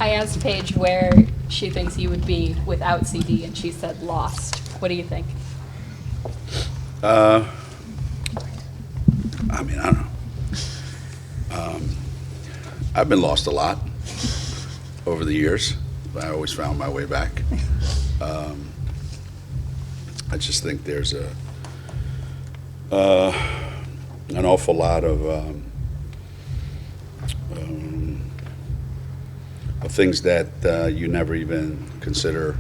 I asked Paige where she thinks you would be without CD, and she said lost. What do you think? I mean, I don't know. I've been lost a lot over the years, but I always found my way back. I just think there's an awful lot of things that you never even consider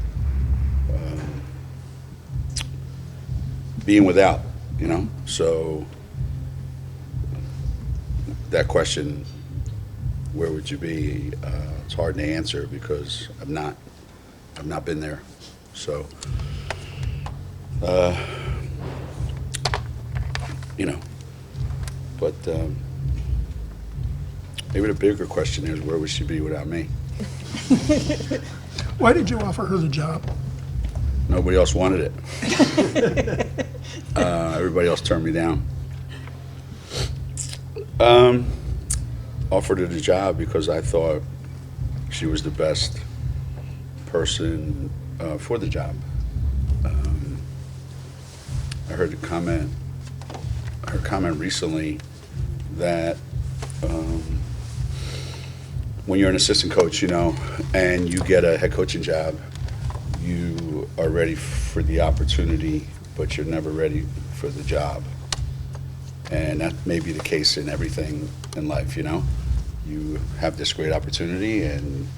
being without, you know? So that question, where would you be? It's hard to answer because I've not been there. So, you know, but maybe the bigger question is, where would she be without me? Why did you offer her the job? Nobody else wanted it. Everybody else turned me down. Offered her the job because I thought she was the best person for the job. I heard her comment recently that when you're an assistant coach, you know, and you get a head coaching job, you are ready for the opportunity, but you're never ready for the job. And that may be the case in everything in life, you know. You have this great opportunity and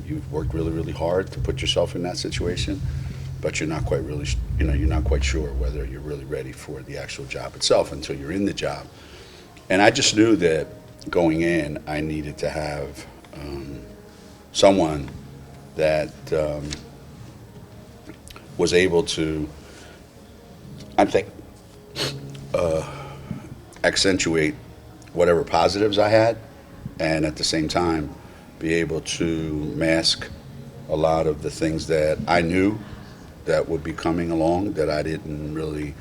you've worked really, really hard to put yourself in that situation, but you're not quite really, you know, you're not quite sure whether you're really ready for the actual job itself until you're in the job. And I just knew that going in, I needed to have someone that was able to, I think, accentuate whatever positives I had, and at the same time be able to mask a lot of the things that I knew that would be coming along that I didn't really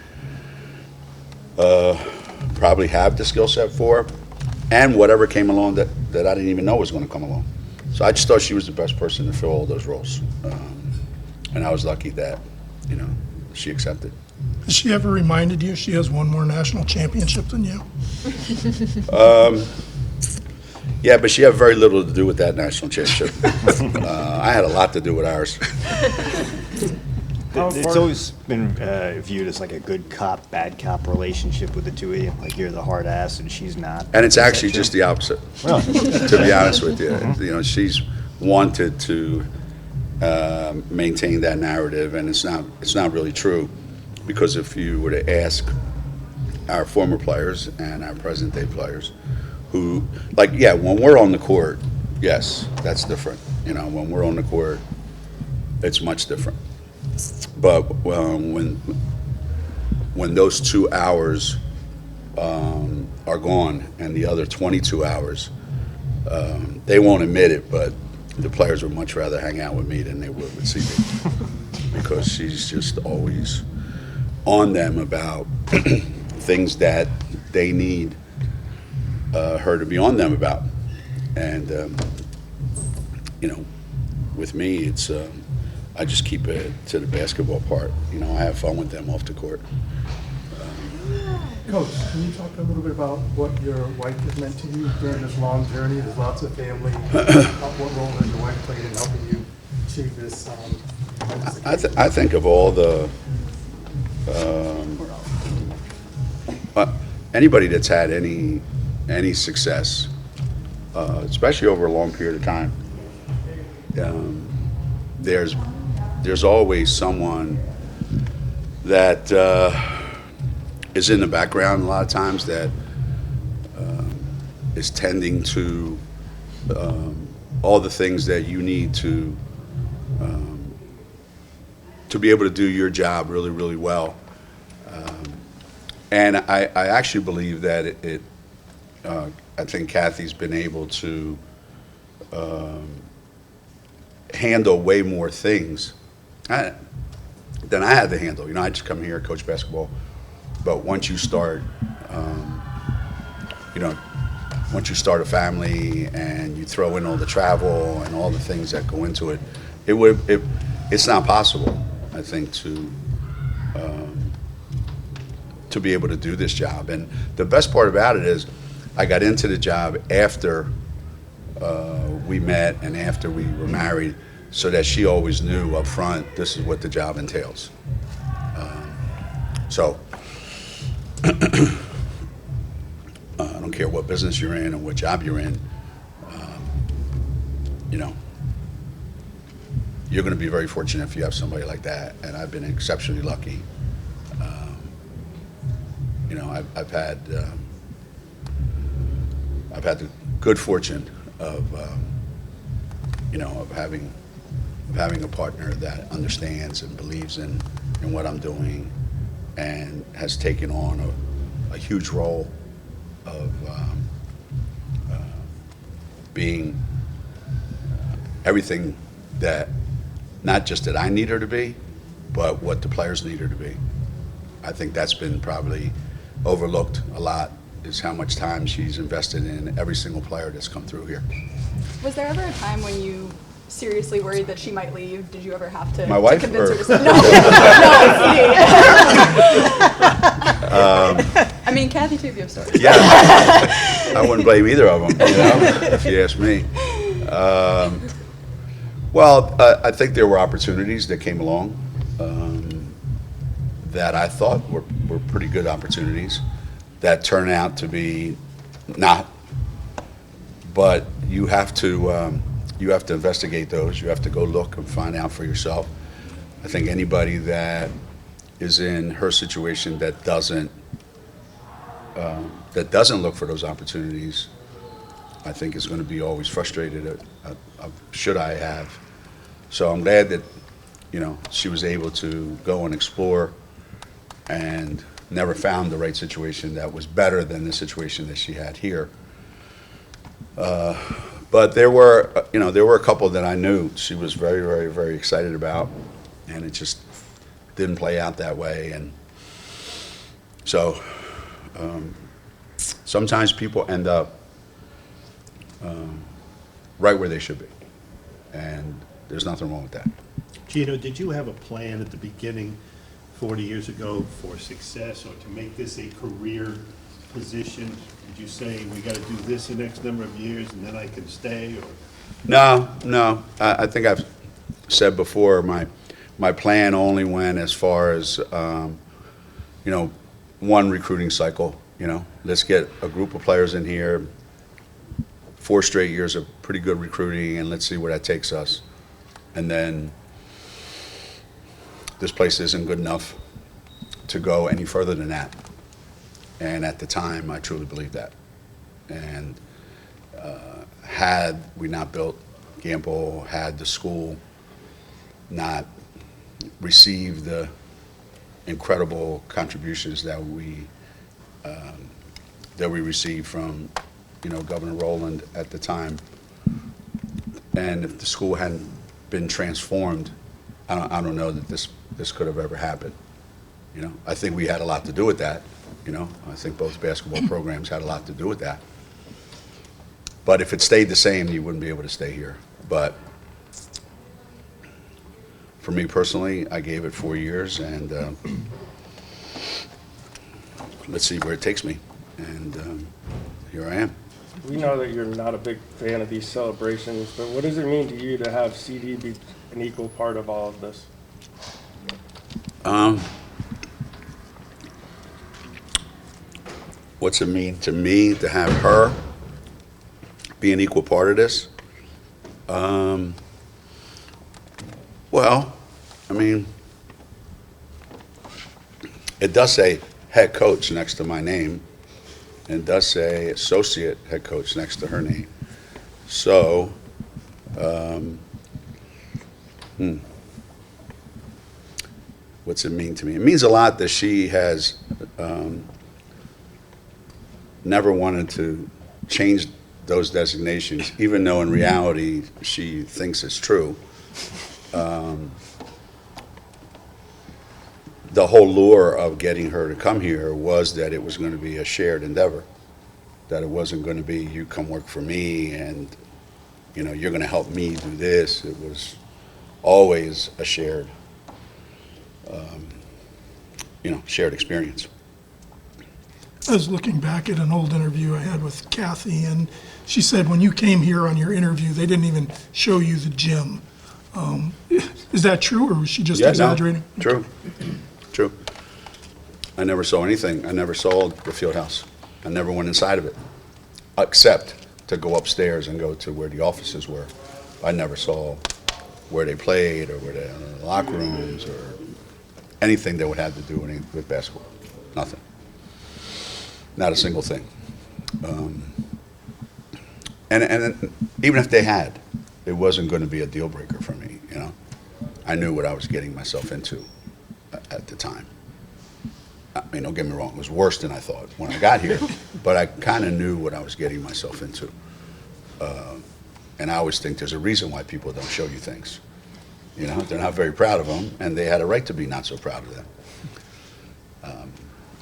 probably have the skill set for, and whatever came along that I didn't even know was going to come along. So I just thought she was the best person to fill all those roles, and I was lucky that, you know, she accepted. Has she ever reminded you she has one more national championship than you? Yeah, but she had very little to do with that national championship. I had a lot to do with ours. It's always been viewed as like a good cop, bad cop relationship with the two of you. Like you're the hard ass and she's not. And it's actually just the opposite, Really? to be honest with you. You know, she's wanted to maintain that narrative, and it's not really true, because if you were to ask our former players and our present day players, who, like, yeah, when we're on the court, yes, that's different. You know, when we're on the court, it's much different. But when those 2 hours are gone and the other 22 hours, they won't admit it, but the players would much rather hang out with me than they would with CD, because she's just always on them about things that they need her to be on them about. And you know, with me, it's I just keep it to the basketball part. You know, I have fun with them off the court. Coach, can you talk a little bit about what your wife has meant to you during this long journey? There's lots of family. What role has your wife played in helping you achieve this? I think of all the anybody that's had any success, especially over a long period of time, there's always someone that is in the background a lot of times that is tending to all the things that you need to be able to do your job really, really well. And I actually believe that I think Kathy's been able to handle way more things than I had to handle. You know, I just come here, coach basketball, but once you start, you know, once you start a family and you throw in all the travel and all the things that go into it, it's not possible, I think, to be able to do this job. And the best part about it is I got into the job after we met and after we were married, so that she always knew up front this is what the job entails. So I don't care what business you're in or what job you're in, you know, you're going to be very fortunate if you have somebody like that, and I've been exceptionally lucky. You know, I've had the good fortune of you know, of having a partner that understands and believes in what I'm doing, and has taken on a huge role of being everything that, not just that I need her to be, but what the players need her to be. I think that's been probably overlooked a lot, is how much time she's invested in every single player that's come through here. Was there ever a time when you seriously worried that she might leave? Did you ever have to, My wife, to convince her or- to stay? No, no, it's me. I mean, Kathy too, if you have stories. Yeah, I wouldn't blame either of them, you know, if you ask me. Well, I think there were opportunities that came along that I thought were pretty good opportunities that turn out to be not. But you have to investigate those. You have to go look and find out for yourself. I think anybody that is in her situation that doesn't look for those opportunities, I think is going to be always frustrated of should I have. So I'm glad that, you know, she was able to go and explore and never found the right situation that was better than the situation that she had here. But there were a couple that I knew she was very, very, very excited about, and it just didn't play out that way. And so sometimes people end up right where they should be, and there's nothing wrong with that. Geno, did you have a plan at the beginning, 40 years ago, for success or to make this a career position? Did you say, we got to do this the next number of years and then I can stay? Or No. I think I've said before, my plan only went as far as, you know, one recruiting cycle. You know, let's get a group of players in here, 4 straight years of pretty good recruiting, and let's see where that takes us. And then this place isn't good enough to go any further than that. And at the time, I truly believed that. And had we not built Gamble, had the school not received the incredible contributions that we received from, you know, Governor Rowland at the time, and if the school hadn't been transformed, I don't know that this could have ever happened. You know, I think we had a lot to do with that. You know, I think both basketball programs had a lot to do with that. But if it stayed the same, you wouldn't be able to stay here. But for me personally, I gave it 4 years, and let's see where it takes me. And here I am. We know that you're not a big fan of these celebrations, but what does it mean to you to have CD be an equal part of all of this? What's it mean to me to have her be an equal part of this? Well, I mean, it does say head coach next to my name, and it does say associate head coach next to her name. So, what's it mean to me? It means a lot that she has never wanted to change those designations, even though in reality she thinks it's true. The whole lure of getting her to come here was that it was going to be a shared endeavor. that it wasn't going to be, you come work for me and, you know, you're going to help me do this. It was always a shared, shared experience. I was looking back at an old interview I had with Kathy, and she said when you came here on your interview, they didn't even show you the gym. Is that true, or was she just Yeah, no, exaggerating? True, true. I never saw anything. I never saw the field house. I never went inside of it, except to go upstairs and go to where the offices were. I never saw where they played or where they locker rooms or anything that would have to do with basketball. Nothing. Not a single thing. And even if they had, it wasn't going to be a deal breaker for me, you know. I knew what I was getting myself into at the time. I mean, don't get me wrong, it was worse than I thought when I got here, but I kind of knew what I was getting myself into. And I always think there's a reason why people don't show you things. You know, they're not very proud of them, and they had a right to be not so proud of them.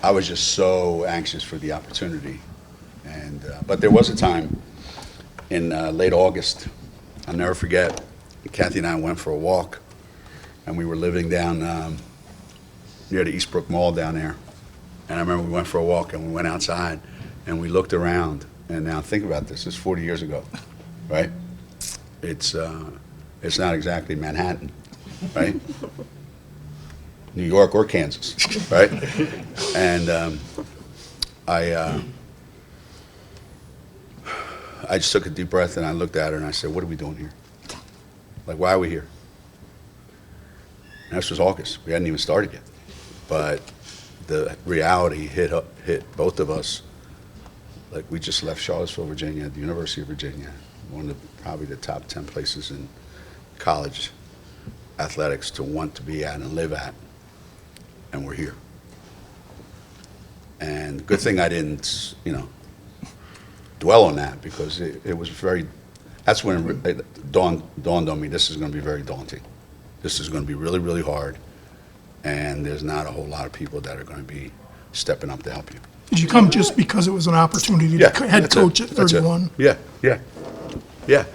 I was just so anxious for the opportunity. But there was a time in late August, I'll never forget, Kathy and I went for a walk, and we were living down near the Eastbrook Mall down there. And I remember we went for a walk, and we went outside, and we looked around. And now think about this, it's 40 years ago, right? It's not exactly Manhattan, right? New York or Kansas, right? And I just took a deep breath and I looked at her and I said, "What are we doing here? Like, why are we here?" And this was August. We hadn't even started yet, but the reality hit both of us. Like, we just left Charlottesville, Virginia, the University of Virginia, one of probably the top 10 places in college athletics to want to be at and live at, and we're here. And good thing I didn't, dwell on that, because it was that's when it dawned on me, this is going to be very daunting. This is going to be really, really hard, and there's not a whole lot of people that are going to be stepping up to help you. Did you come just because it was an opportunity to head that's coach it. at That's it. 31? Yeah.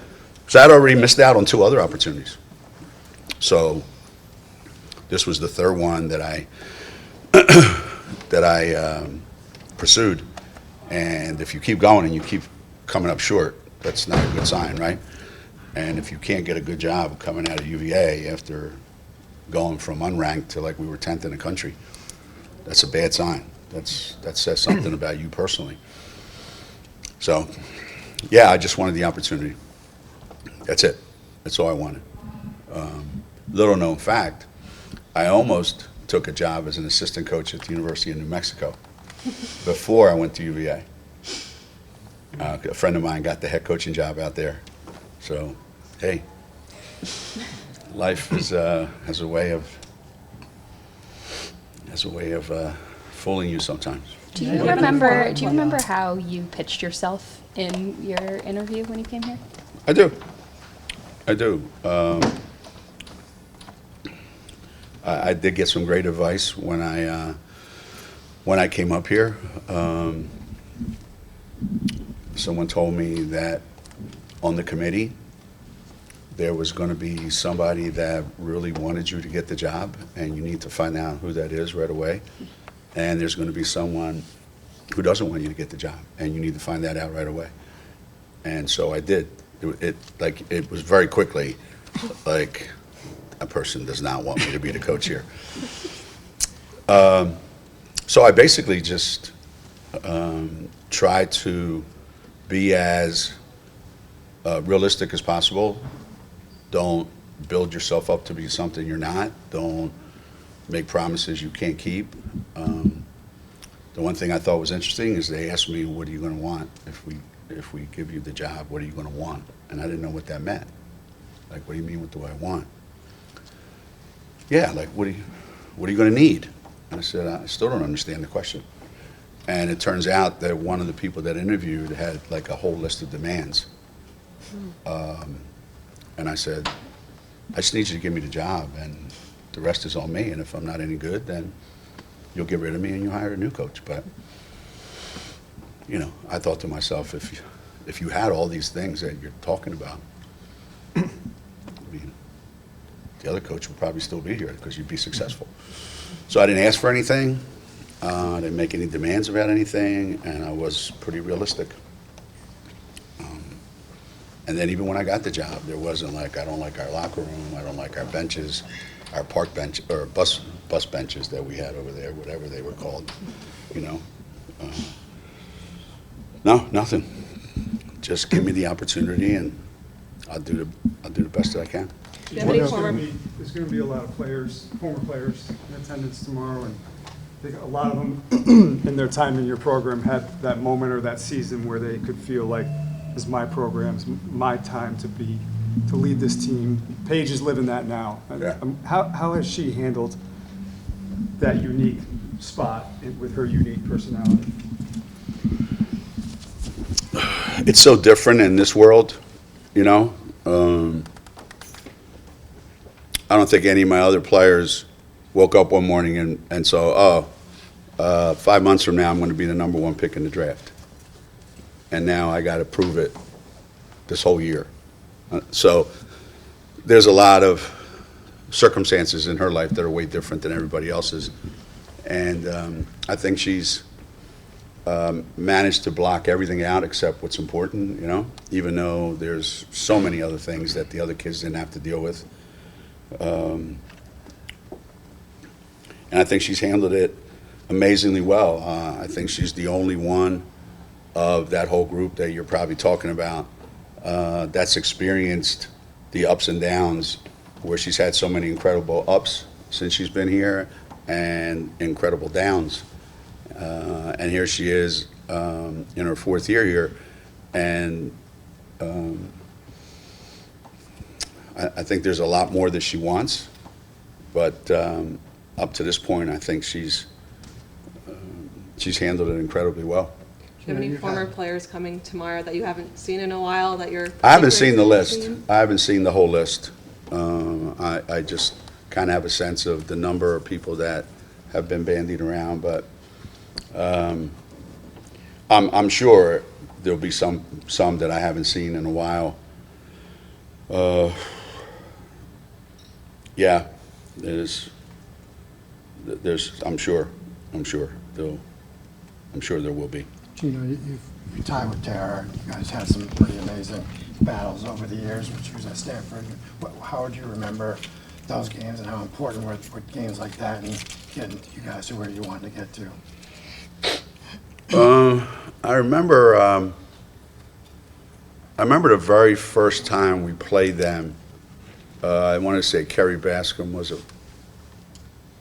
So I'd already missed out on 2 other opportunities. So this was the third one that I pursued. And if you keep going and you keep coming up short, that's not a good sign, right? And if you can't get a good job coming out of UVA after going from unranked to like we were 10th in the country, that's a bad sign. That says something about you personally. So, yeah, I just wanted the opportunity. That's it. That's all I wanted. Little known fact, I almost took a job as an assistant coach at the University of New Mexico before I went to UVA. A friend of mine got the head coaching job out there. So, hey, life has a way of fooling you sometimes. Do you remember how you pitched yourself in your interview when you came here? I do. I did get some great advice when I came up here. Someone told me that on the committee there was going to be somebody that really wanted you to get the job, and you need to find out who that is right away. And there's going to be someone who doesn't want you to get the job, and you need to find that out right away. And so I did. It was very quickly, like, a person does not want me to be the coach here. So I basically just tried to be as realistic as possible. Don't build yourself up to be something you're not. Don't make promises you can't keep. The one thing I thought was interesting is they asked me, "What are you going to want if we give you the job? What are you going to want?" And I didn't know what that meant. Like, what do you mean? What do I want? Yeah, like, what are you going to need? And I said, I still don't understand the question. And it turns out that one of the people that interviewed had like a whole list of demands. And I said, I just need you to give me the job, and the rest is on me. And if I'm not any good, then you'll get rid of me and you'll hire a new coach. But you know, I thought to myself, if you had all these things that you're talking about, I mean, the other coach would probably still be here because you'd be successful. So I didn't ask for anything. I didn't make any demands about anything, and I was pretty realistic. And then even when I got the job, there wasn't like, I don't like our locker room, I don't like our benches, our park bench, or bus benches that we had over there, whatever they were called, you know. No, nothing. Just give me the opportunity, and I'll do the best that I can. Do you have any There's former, there's going to be a lot of players, former players in attendance tomorrow, and I think a lot of them in their time in your program had that moment or that season where they could feel like, this is my program, it's my time to lead this team. Paige is living that now. Yeah. How has she handled that unique spot with her unique personality? It's so different in this world, you know. I don't think any of my other players woke up one morning and saw, 5 months from now I'm going to be the #1 pick in the draft. And now I got to prove it this whole year. So there's a lot of circumstances in her life that are way different than everybody else's. And I think she's managed to block everything out except what's important, you know, even though there's so many other things that the other kids didn't have to deal with. And I think she's handled it amazingly well. I think she's the only one of that whole group that you're probably talking about that's experienced the ups and downs, where she's had so many incredible ups since she's been here and incredible downs. And here she is in her 4th year here, and I think there's a lot more that she wants, but up to this point, I think she's handled it incredibly well. Do you have any former players coming tomorrow that you haven't seen in a while that you're? I haven't seen the list. particularly I haven't seen the whole list. I just kind of have a sense of the number of people that have been bandied around, but I'm sure there'll be some that I haven't seen in a while. Yeah, there's. I'm sure there will be. Geno, you've tied with Tara. You guys had some pretty amazing battles over the years when she was at Stanford. How would you remember those games, and how important were games like that and getting you guys to where you wanted to get to? I remember the very first time we played them. I want to say Kerry Bascom was a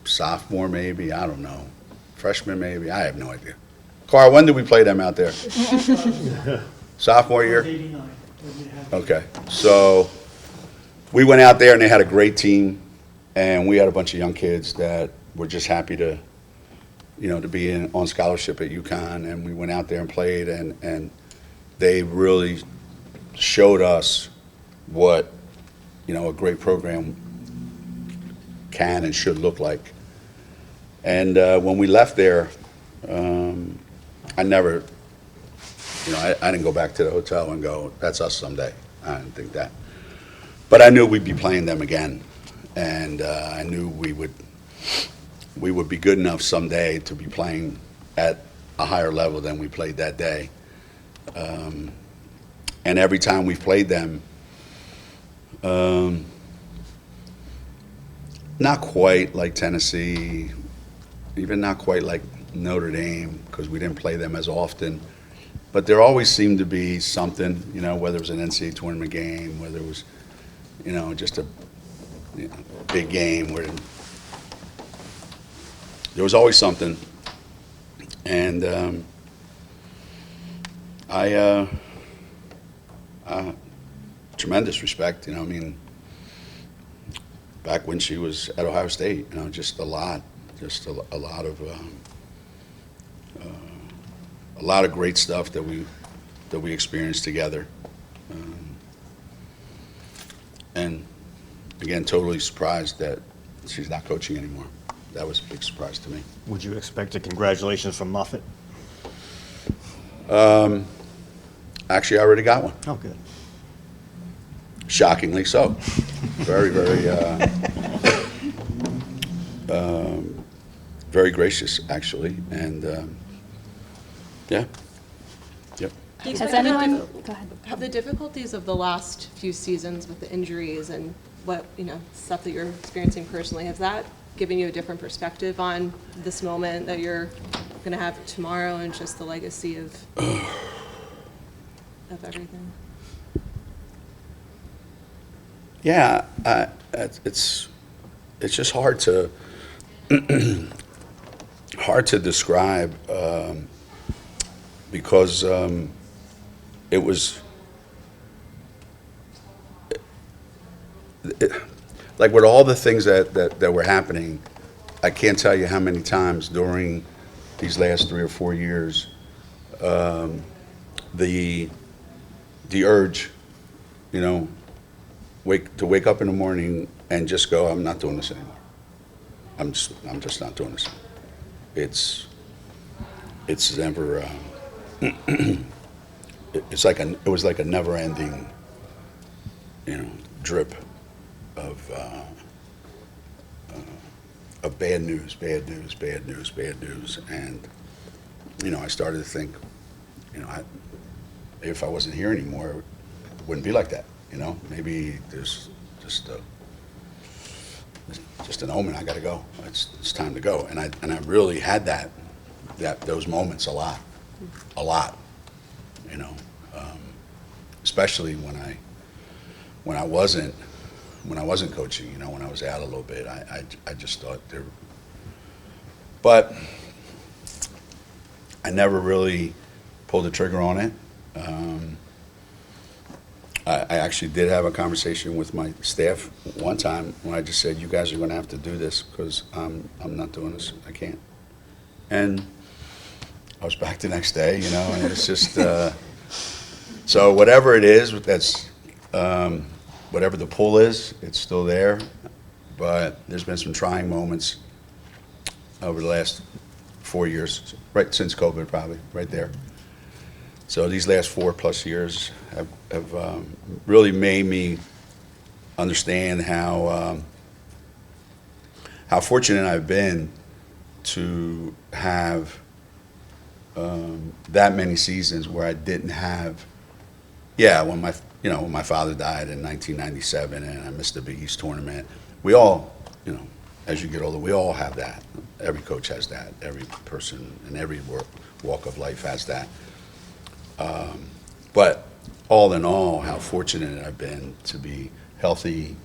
sophomore, maybe. I don't know. Freshman, maybe. I have no idea. Carl, when did we play them out there? Sophomore year? 89. Okay. So we went out there, and they had a great team, and we had a bunch of young kids that were just happy to, you know, to be on scholarship at UConn, and we went out there and played, and they really showed us what, you know, a great program can and should look like. And when we left there, I never, you know, I didn't go back to the hotel and go, that's us someday. I didn't think that. But I knew we'd be playing them again, and I knew we would be good enough someday to be playing at a higher level than we played that day. And every time we've played them, not quite like Tennessee, even not quite like Notre Dame, because we didn't play them as often. But there always seemed to be something, you know, whether it was an NCAA tournament game, whether it was, you know, just a big game where there was always something. And tremendous respect, you know, I mean, back when she was at Ohio State, you know, just a lot of great stuff that we experienced together. And again, totally surprised that she's not coaching anymore. That was a big surprise to me. Would you expect a congratulations from Moffitt? Actually, I already got one. Oh, good. Shockingly so. Very, very gracious, actually, and, yeah. Yep. Has anyone, go ahead. Have the difficulties of the last few seasons with the injuries and what, stuff that you're experiencing personally, has that given you a different perspective on this moment that you're going to have tomorrow and just the legacy of everything? Yeah, it's just hard to describe because it was like with all the things that were happening. I can't tell you how many times during these last 3 or 4 years the urge, wake up in the morning and just go, I'm not doing this anymore. I'm just not doing this. It's never. It was like a never-ending, drip of bad news, and I started to think, if I wasn't here anymore, it wouldn't be like that. Maybe there's just an omen. I got to go. It's time to go. And I really had those moments a lot, especially when I wasn't coaching. When I was out a little bit, I just thought there. But I never really pulled the trigger on it. I actually did have a conversation with my staff one time when I just said, you guys are going to have to do this because I'm not doing this. I can't. And I was back the next day, and it's just, so whatever it is, that's, whatever the pull is, it's still there. But there's been some trying moments over the last 4 years, right since COVID probably, right there. So these last 4+ years have really made me understand how fortunate I've been to have that many seasons where I didn't have. Yeah, when my father died in 1997 and I missed the Big East tournament, we all, as you get older, we all have that. Every coach has that. Every person in every walk of life has that. But all in all, how fortunate I've been to be healthy,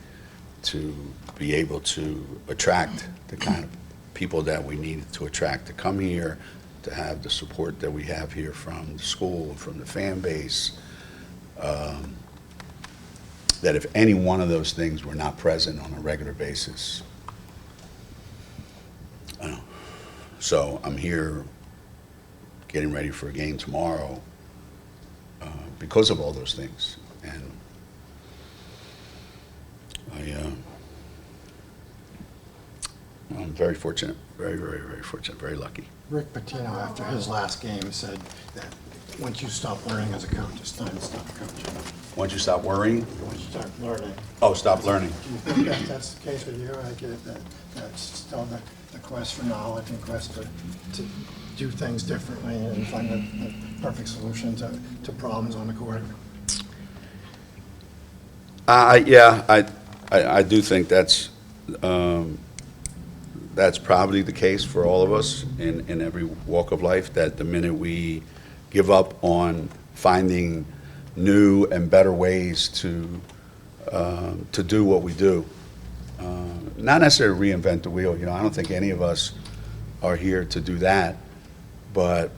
to be able to attract the kind of people that we needed to attract to come here, to have the support that we have here from the school, from the fan base, that if any one of those things were not present on a regular basis, so I'm here getting ready for a game tomorrow because of all those things. And I'm very fortunate, very, very, very fortunate, very lucky. Rick Pitino, after his last game, said that once you stop learning as a coach, it's time to stop coaching. Once you stop worrying? Once you start learning. Oh, stop learning. Do you think that that's the case with you? I get that that's still the quest for knowledge and quest to do things differently and find the perfect solution to problems on the court. Yeah, I do think that's probably the case for all of us in every walk of life, that the minute we give up on finding new and better ways to do what we do, not necessarily reinvent the wheel. I don't think any of us are here to do that, but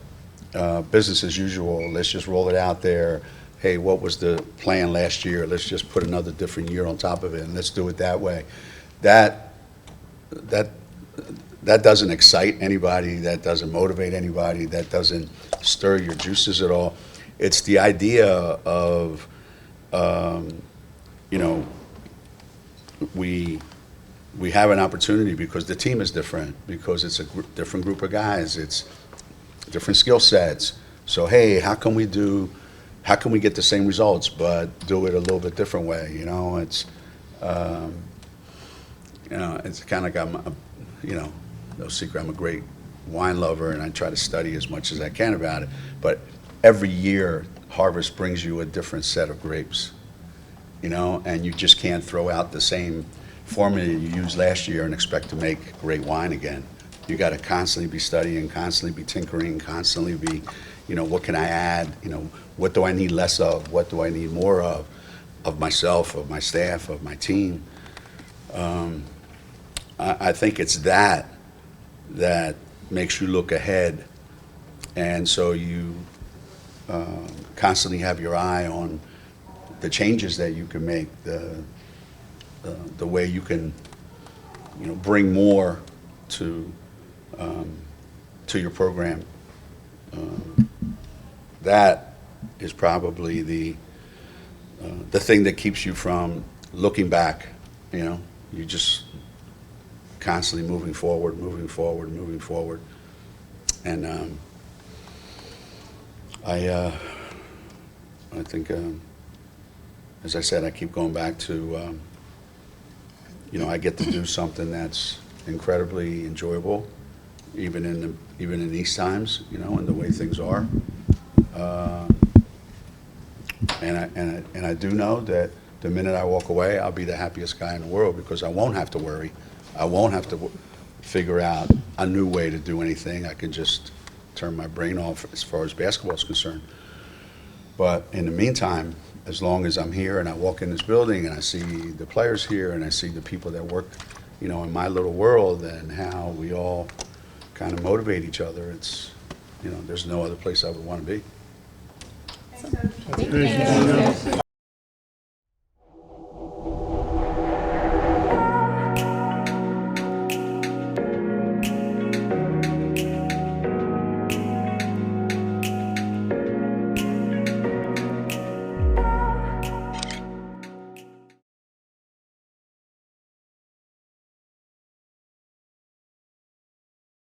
business as usual. Let's just roll it out there. Hey, what was the plan last year? Let's just put another different year on top of it, and let's do it that way. That doesn't excite anybody. That doesn't motivate anybody. That doesn't stir your juices at all. It's the idea of, we have an opportunity because the team is different, because it's a different group of guys. It's different skill sets. So, hey, how can we get the same results, but do it a little bit different way, you know? It's kind of like no secret, I'm a great wine lover, and I try to study as much as I can about it. But every year, harvest brings you a different set of grapes, you know, and you just can't throw out the same formula you used last year and expect to make great wine again. You got to constantly be studying, constantly be tinkering, constantly be, you know, what can I add? You know, what do I need less of? What do I need more of myself, of my staff, of my team? I think it's that makes you look ahead, and so you constantly have your eye on the changes that you can make, the way you can, you know, bring more to your program. That is probably the thing that keeps you from looking back. You know, you just constantly moving forward, and I think, as I said, I keep going back to, you know, I get to do something that's incredibly enjoyable, even in these times, you know, and the way things are. And I do know that the minute I walk away, I'll be the happiest guy in the world, because I won't have to worry. I won't have to figure out a new way to do anything. I can just turn my brain off as far as basketball is concerned. But in the meantime, as long as I'm here and I walk in this building and I see the players here and I see the people that work, you know, in my little world, and how we all kind of motivate each other, it's, you know, there's no other place I would want to be. Thank you.